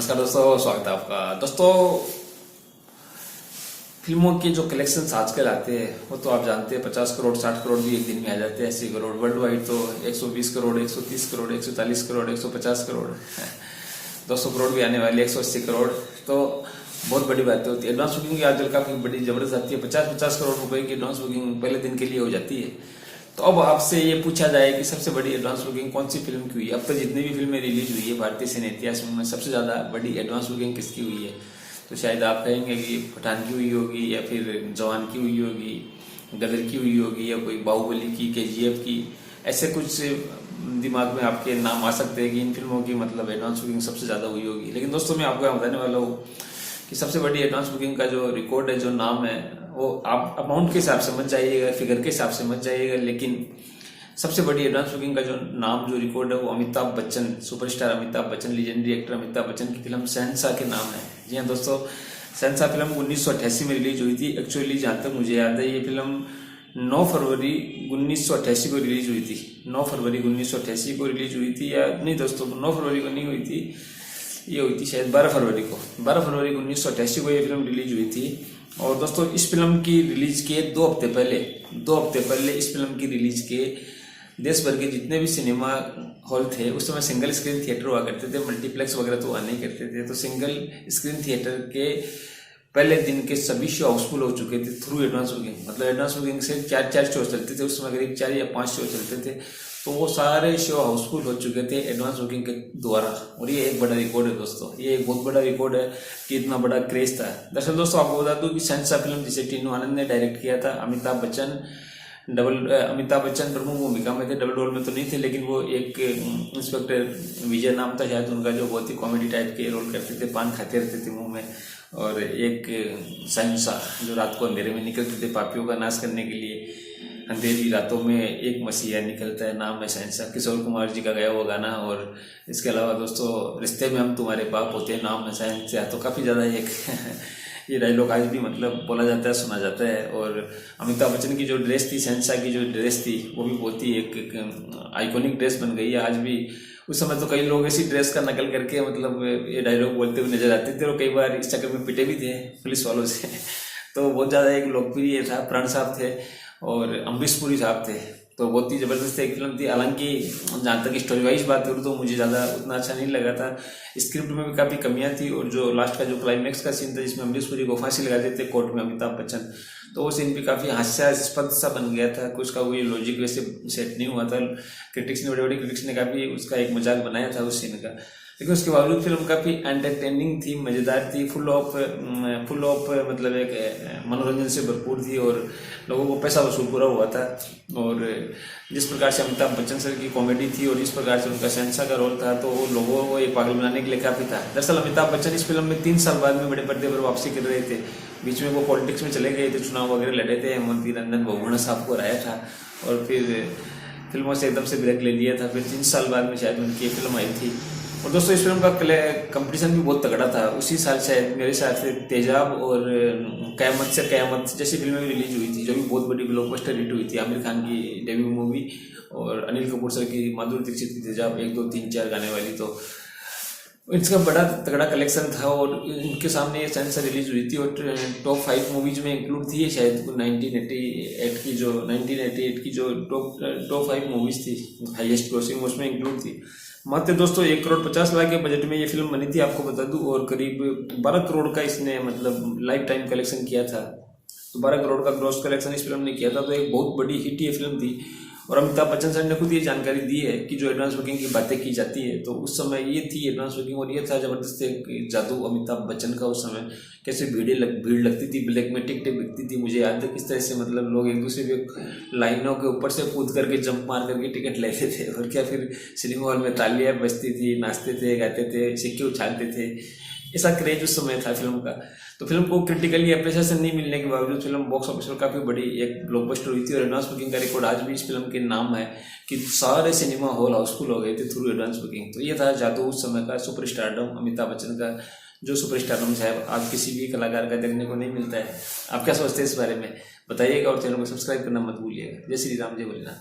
नमस्कार दोस्तों, स्वागत है आपका। दोस्तों, फिल्मों के जो कलेक्शंस आजकल आते हैं वो तो आप जानते हैं 50 करोड़ 60 करोड़ भी एक दिन में आ जाते हैं। 80 करोड़ वर्ल्ड वाइड तो 120 करोड़ 130 करोड़ 140 करोड़ 150 करोड़ 200 करोड़ भी आने वाले 180 करोड़। तो बहुत बड़ी बात होती है। एडवांस बुकिंग की आजकल काफी बड़ी जबरदस्त आती है। 50-50 करोड़ रुपए की एडवांस बुकिंग पहले दिन के लिए हो जाती है। तो अब आपसे ये पूछा जाए कि सबसे बड़ी एडवांस बुकिंग कौन सी फिल्म की हुई है। अब तक जितनी भी फिल्में रिलीज हुई है भारतीय सिने इतिहास में सबसे ज्यादा बड़ी एडवांस बुकिंग किसकी हुई है? तो शायद आप कहेंगे कि पठान की हुई होगी, या फिर जवान की हुई होगी, गदर की हुई होगी, या कोई बाहुबली की, केजीएफ की। ऐसे कुछ दिमाग में आपके नाम आ सकते हैं कि इन फिल्मों की मतलब एडवांस बुकिंग सबसे ज्यादा हुई होगी। लेकिन दोस्तों, मैं आपको बताने वाला हूँ कि सबसे बड़ी एडवांस बुकिंग का जो रिकॉर्ड है, जो नाम है, वो आप अमाउंट के हिसाब से मत जाइएगा, फिगर के हिसाब से मत जाइएगा, लेकिन सबसे बड़ी एडवांस बुकिंग का जो नाम, जो रिकॉर्ड है, वो Amitabh Bachchan, superstar Amitabh Bachchan, legendary actor Amitabh Bachchan की फिल्म शहंशाह के नाम है। जी हाँ दोस्तों, शहंशाह फिल्म 1988 में रिलीज हुई थी। एक्चुअली जहां तक मुझे याद है, ये फिल्म 9 फरवरी 1988 को रिलीज हुई थी। 9 फरवरी 1988 को रिलीज हुई थी, या नहीं दोस्तों, 9 फरवरी को नहीं हुई थी, ये हुई थी शायद 12 फरवरी को। 12 फरवरी 1988 को ये फिल्म रिलीज हुई थी। और दोस्तों, इस फिल्म की रिलीज के 2 हफ्ते पहले इस फिल्म की रिलीज के देश भर के जितने भी सिनेमा हॉल थे, उस समय सिंगल स्क्रीन थिएटर हुआ करते थे, मल्टीप्लेक्स वगैरह तो हुआ नहीं करते थे। तो सिंगल स्क्रीन थिएटर के पहले दिन के सभी शो हाउसफुल हो चुके थे थ्रू एडवांस बुकिंग। मतलब एडवांस बुकिंग से 4 शो चलते थे उस समय, करीब 4 या 5 शो चलते थे। तो वो सारे शो हाउसफुल हो चुके थे एडवांस बुकिंग के द्वारा। और ये एक बड़ा रिकॉर्ड है दोस्तों, ये एक बहुत बड़ा रिकॉर्ड है कि इतना बड़ा क्रेज था। दरअसल दोस्तों, आपको बता दूं कि शहंशाह फिल्म जिसे टीनू आनंद ने डायरेक्ट किया था, अमिताभ बच्चन प्रमुख भूमिका में थे, डबल रोल में तो नहीं थे, लेकिन वो एक इंस्पेक्टर विजय नाम था शायद उनका, जो बहुत ही कॉमेडी टाइप के रोल करते थे, पान खाते रहते थे मुंह में। और एक शहंशाह जो रात को अंधेरे में निकलते थे पापियों का नाश करने के लिए। अंधेरी रातों में एक मसीहा निकलता है, नाम है शहंशाह, किशोर कुमार जी का गाया हुआ गाना। और इसके अलावा दोस्तों, रिश्ते में हम तुम्हारे बाप होते हैं, नाम है शहंशाह। तो काफ़ी ज़्यादा एक ये डायलॉग आज भी मतलब बोला जाता है, सुना जाता है। और अमिताभ बच्चन की जो ड्रेस थी, शहंशाह की जो ड्रेस थी, वो भी बहुत ही एक आइकॉनिक ड्रेस बन गई है आज भी। उस समय तो कई लोग ऐसी ड्रेस का नकल करके मतलब ये डायलॉग बोलते हुए नजर आते थे, और कई बार इस चक्कर में पिटे भी थे पुलिस वालों से। तो बहुत ज़्यादा एक लोकप्रिय था। प्राण साहब थे और अमरीश पुरी साहब थे। तो बहुत ही जबरदस्त एक फिल्म थी। हालांकि जहाँ तक स्टोरी वाइज बात करूँ तो मुझे ज़्यादा उतना अच्छा नहीं लगा था। स्क्रिप्ट में भी काफ़ी कमियां थी, और जो लास्ट का जो क्लाइमैक्स का सीन था जिसमें अमरीश पुरी को फांसी लगा देते कोर्ट में अमिताभ बच्चन, तो वो सीन भी काफ़ी हास्यास्पद सा बन गया था। कुछ का कोई लॉजिक वैसे सेट नहीं हुआ था। क्रिटिक्स ने, बड़े बड़े क्रिटिक्स ने काफ़ी उसका एक मजाक बनाया था उस सीन का। लेकिन उसके बावजूद फिल्म काफ़ी एंटरटेनिंग थी, मज़ेदार थी, फुल ऑफ मतलब एक मनोरंजन से भरपूर थी, और लोगों को पैसा वसूल पूरा हुआ था। और जिस प्रकार से अमिताभ बच्चन सर की कॉमेडी थी और जिस प्रकार से उनका शहंशाह का रोल था, तो वो लोगों को एक पागल बनाने के लिए काफ़ी था। दरअसल अमिताभ बच्चन इस फिल्म में 3 साल बाद में बड़े पर्दे पर वापसी कर रहे थे। बीच में वो पॉलिटिक्स में चले गए थे, चुनाव वगैरह लड़े थे, हेमंत रंजन बहुगुणा साहब को हराया था, और फिर फिल्मों से एकदम से ब्रेक ले लिया था। फिर 3 साल बाद में शायद उनकी फिल्म आई थी। और दोस्तों, इस फिल्म का कंपटीशन भी बहुत तगड़ा था। उसी साल शायद मेरे हिसाब से तेजाब और कयामत से कयामत जैसी फिल्में भी रिलीज हुई थी, जो भी बहुत बड़ी ब्लॉकबस्टर हिट हुई थी। आमिर खान की डेब्यू मूवी और अनिल कपूर सर की, माधुरी दीक्षित की तेजाब 1, 2, 3, 4 गाने वाली। तो इसका बड़ा तगड़ा कलेक्शन था, और इनके सामने ये शहंशाह रिलीज हुई थी, और टॉप 5 मूवीज में इंक्लूड थी शायद 1988 की जो टॉप 5 मूवीज थी हाईएस्ट ग्रॉसिंग, उसमें इंक्लूड थी। मात्र दोस्तों 1 करोड़ 50 लाख के बजट में ये फिल्म बनी थी, आपको बता दूं, और करीब 12 करोड़ का इसने मतलब लाइफ टाइम कलेक्शन किया था। तो 12 करोड़ का ग्रॉस कलेक्शन इस फिल्म ने किया था। तो एक बहुत बड़ी हिट ये फिल्म थी। और अमिताभ बच्चन सर ने खुद ये जानकारी दी है कि जो एडवांस बुकिंग की बातें की जाती है, तो उस समय ये थी एडवांस बुकिंग, और ये था जबरदस्त एक जादू अमिताभ बच्चन का। उस समय कैसे भीड़ लगती थी, ब्लैक में टिकटें बिकती थी। मुझे याद है किस तरह से मतलब लोग एक दूसरे के लाइनों के ऊपर से कूद करके जंप मार करके टिकट लेते थे, और क्या फिर सिनेमा हॉल में तालियां बजती थी, नाचते थे, गाते थे, सिक्के उछालते थे। ऐसा क्रेज उस समय था फिल्म का। तो फिल्म को क्रिटिकली अप्रिसिएशन नहीं मिलने के बावजूद फिल्म बॉक्स ऑफिस पर काफ़ी बड़ी एक ब्लॉकबस्टर हुई थी। और एडवांस बुकिंग का रिकॉर्ड आज भी इस फिल्म के नाम है कि सारे सिनेमा हॉल हाउसफुल हो गए थे थ्रू एडवांस बुकिंग। तो ये था जादू उस समय का, सुपरस्टारडम अमिताभ बच्चन का, जो सुपरस्टारडम साहब आज किसी भी कलाकार का देखने को नहीं मिलता है। आप क्या सोचते हैं इस बारे में बताइएगा, और चैनल को सब्सक्राइब करना मत भूलिएगा। जय श्री राम, जय भोलेनाथ।